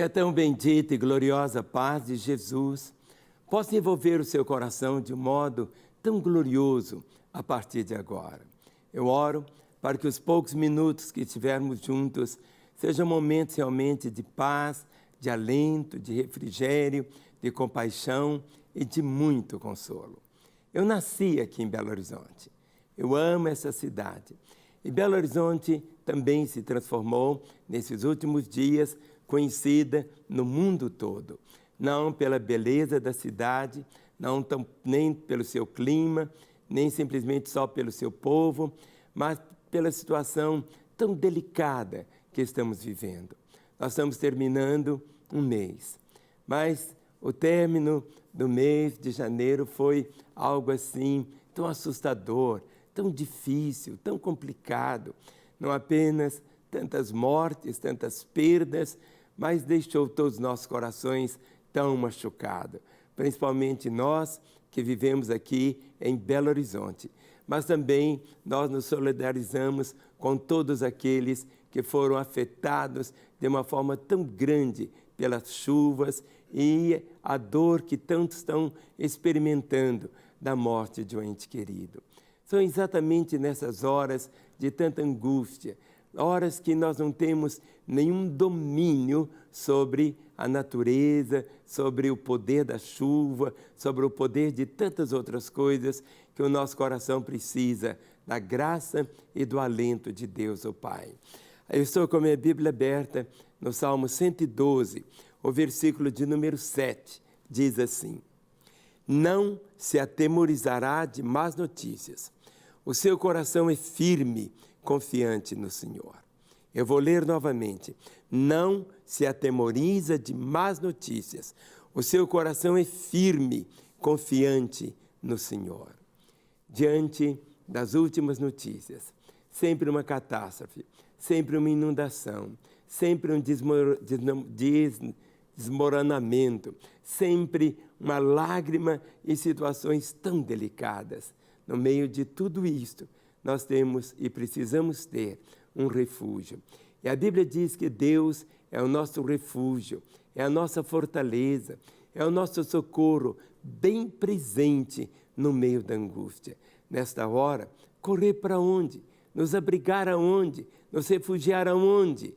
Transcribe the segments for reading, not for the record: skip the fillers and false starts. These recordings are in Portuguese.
a tão bendita e gloriosa paz de Jesus possa envolver o seu coração de um modo tão glorioso a partir de agora. Eu oro para que os poucos minutos que estivermos juntos sejam momentos realmente de paz, de alento, de refrigério, de compaixão e de muito consolo. Eu nasci aqui em Belo Horizonte. Eu amo essa cidade. E Belo Horizonte também se transformou, nesses últimos dias, conhecida no mundo todo. Não pela beleza da cidade, nem pelo seu clima, nem simplesmente só pelo seu povo, mas pela situação tão delicada que estamos vivendo. Nós estamos terminando um mês, mas o término do mês de janeiro foi algo assim tão assustador, tão difícil, tão complicado. Não apenas tantas mortes, tantas perdas, mas deixou todos os nossos corações tão machucados. Principalmente nós que vivemos aqui em Belo Horizonte. Mas também nós nos solidarizamos com todos aqueles que foram afetados de uma forma tão grande pelas chuvas e a dor que tantos estão experimentando da morte de um ente querido. São exatamente nessas horas de tanta angústia, horas que nós não temos nenhum domínio sobre a natureza, sobre o poder da chuva, sobre o poder de tantas outras coisas que o nosso coração precisa da graça e do alento de Deus, o Pai. Eu estou com a minha Bíblia aberta no Salmo 112, o versículo de número 7, diz assim: não se atemorizará de más notícias. O seu coração é firme, confiante no Senhor. Eu vou ler novamente. Não se atemoriza de más notícias. O seu coração é firme, confiante no Senhor. Diante das últimas notícias, sempre uma catástrofe, sempre uma inundação, sempre um desmoronamento, sempre uma lágrima em situações tão delicadas. No meio de tudo isto, nós temos e precisamos ter um refúgio. E a Bíblia diz que Deus é o nosso refúgio, é a nossa fortaleza, é o nosso socorro bem presente no meio da angústia. Nesta hora, correr para onde? Nos abrigar aonde? Nos refugiar aonde?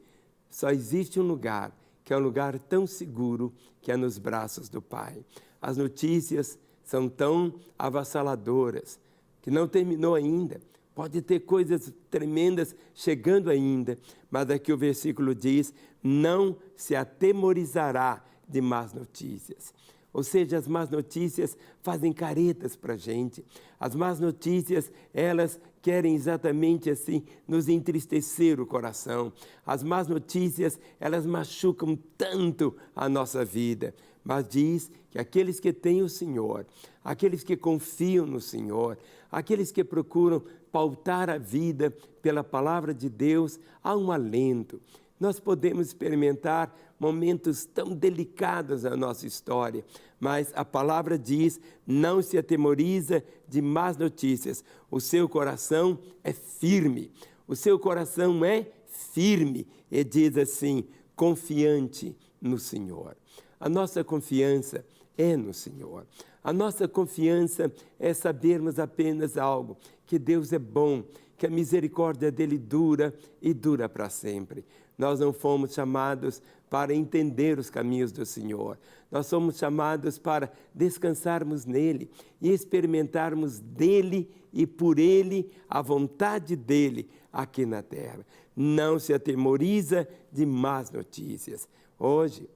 Só existe um lugar, que é um lugar tão seguro, que é nos braços do Pai. As notícias são tão avassaladoras, que não terminou ainda. Pode ter coisas tremendas chegando ainda, mas aqui o versículo diz, não se atemorizará de más notícias. Ou seja, as más notícias fazem caretas para a gente. As más notícias, elas querem exatamente assim nos entristecer o coração. As más notícias, elas machucam tanto a nossa vida. Mas diz que aqueles que têm o Senhor, aqueles que confiam no Senhor, aqueles que procuram pautar a vida pela palavra de Deus, há um alento. Nós podemos experimentar momentos tão delicados na nossa história, mas a palavra diz, não se atemoriza de más notícias. O seu coração é firme, o seu coração é firme. E diz assim, confiante no Senhor. A nossa confiança é no Senhor. A nossa confiança é sabermos apenas algo, que Deus é bom, que a misericórdia dele dura e dura para sempre. Nós não fomos chamados para entender os caminhos do Senhor. Nós somos chamados para descansarmos nele e experimentarmos dele e por ele a vontade dele aqui na terra. Não se atemoriza de más notícias. Hoje,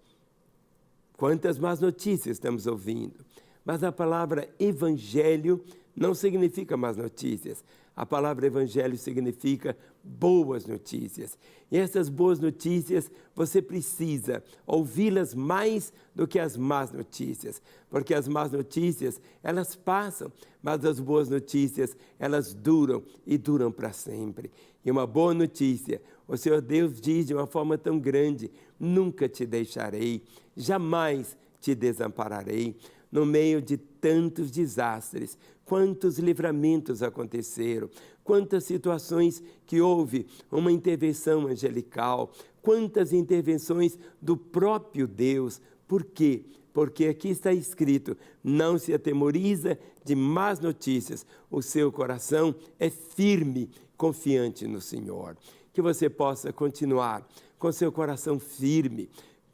quantas más notícias estamos ouvindo? Mas a palavra evangelho não significa más notícias. A palavra evangelho significa boas notícias. E essas boas notícias, você precisa ouvi-las mais do que as más notícias. Porque as más notícias, elas passam, mas as boas notícias, elas duram e duram para sempre. E uma boa notícia, o Senhor Deus diz de uma forma tão grande, nunca te deixarei, jamais te desampararei. no meio de tantos desastres, quantos livramentos aconteceram, quantas situações que houve uma intervenção angelical, quantas intervenções do próprio Deus. Por quê? Porque aqui está escrito: não se atemoriza de más notícias, o seu coração é firme, confiante no Senhor. Que você possa continuar com seu coração firme,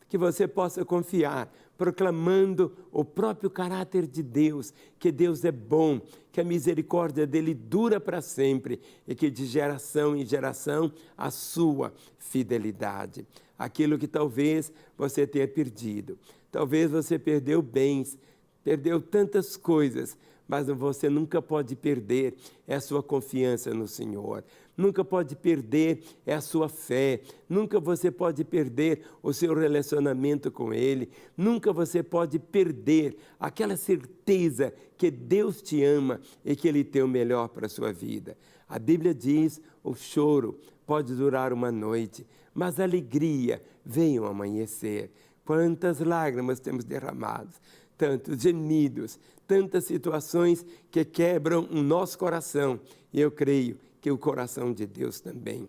que você possa confiar, proclamando o próprio caráter de Deus, que Deus é bom, que a misericórdia dele dura para sempre e que de geração em geração a sua fidelidade. Aquilo que talvez você tenha perdido, talvez você perdeu bens, perdeu tantas coisas, mas você nunca pode perder a sua confiança no Senhor. Nunca pode perder a sua fé. Nunca você pode perder o seu relacionamento com Ele. Nunca você pode perder aquela certeza que Deus te ama e que Ele tem o melhor para a sua vida. A Bíblia diz: o choro pode durar uma noite, mas a alegria vem ao amanhecer. Quantas lágrimas temos derramado, tantos gemidos, tantas situações que quebram o nosso coração. E eu creio que o coração de Deus também.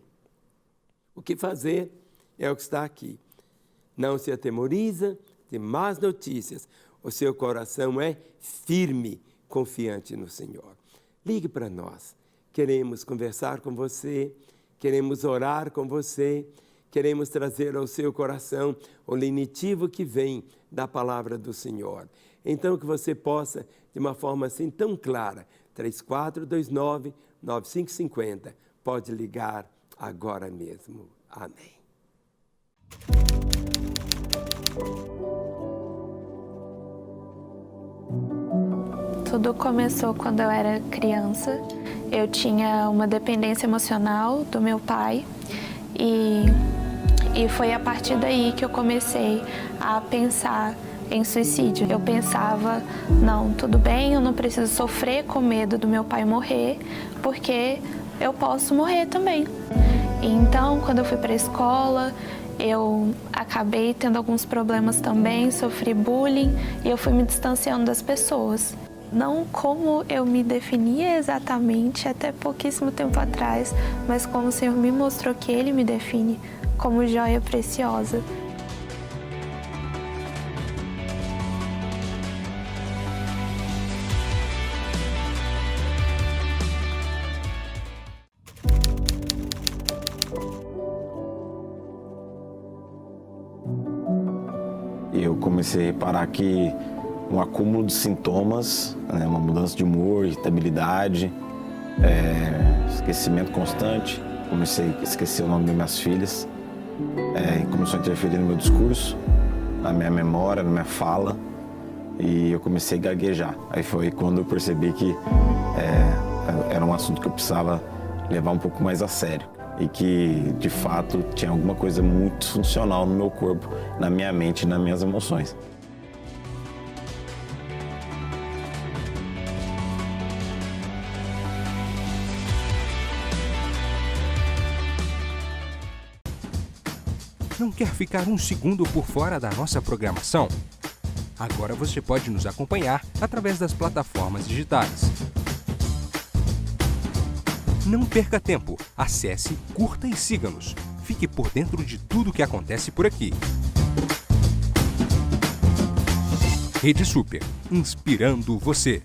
O que fazer é o que está aqui. Não se atemoriza de más notícias. O seu coração é firme, confiante no Senhor. Ligue para nós. Queremos conversar com você, queremos orar com você, queremos trazer ao seu coração o lenitivo que vem da palavra do Senhor. Então que você possa, de uma forma assim tão clara, 3429-9550, pode ligar agora mesmo. Amém. Tudo começou quando eu era criança. Eu tinha uma dependência emocional do meu pai e foi a partir daí que eu comecei a pensar em suicídio. Eu pensava, não, tudo bem, eu não preciso sofrer com medo do meu pai morrer, porque eu posso morrer também. Então, quando eu fui para a escola, eu acabei tendo alguns problemas também, sofri bullying e eu fui me distanciando das pessoas. Não como eu me definia exatamente até pouquíssimo tempo atrás, mas como o Senhor me mostrou que Ele me define como joia preciosa. Eu comecei a reparar que um acúmulo de sintomas, uma mudança de humor, irritabilidade, esquecimento constante. Comecei a esquecer o nome das minhas filhas, começou a interferir no meu discurso, na minha memória, na minha fala, e eu comecei a gaguejar. Aí foi quando eu percebi que era um assunto que eu precisava levar um pouco mais a sério. E que, de fato, tinha alguma coisa muito funcional no meu corpo, na minha mente e nas minhas emoções. Não quer ficar um segundo por fora da nossa programação? Agora você pode nos acompanhar através das plataformas digitais. Não perca tempo, acesse, curta e siga-nos. Fique por dentro de tudo o que acontece por aqui. Rede Super, inspirando você.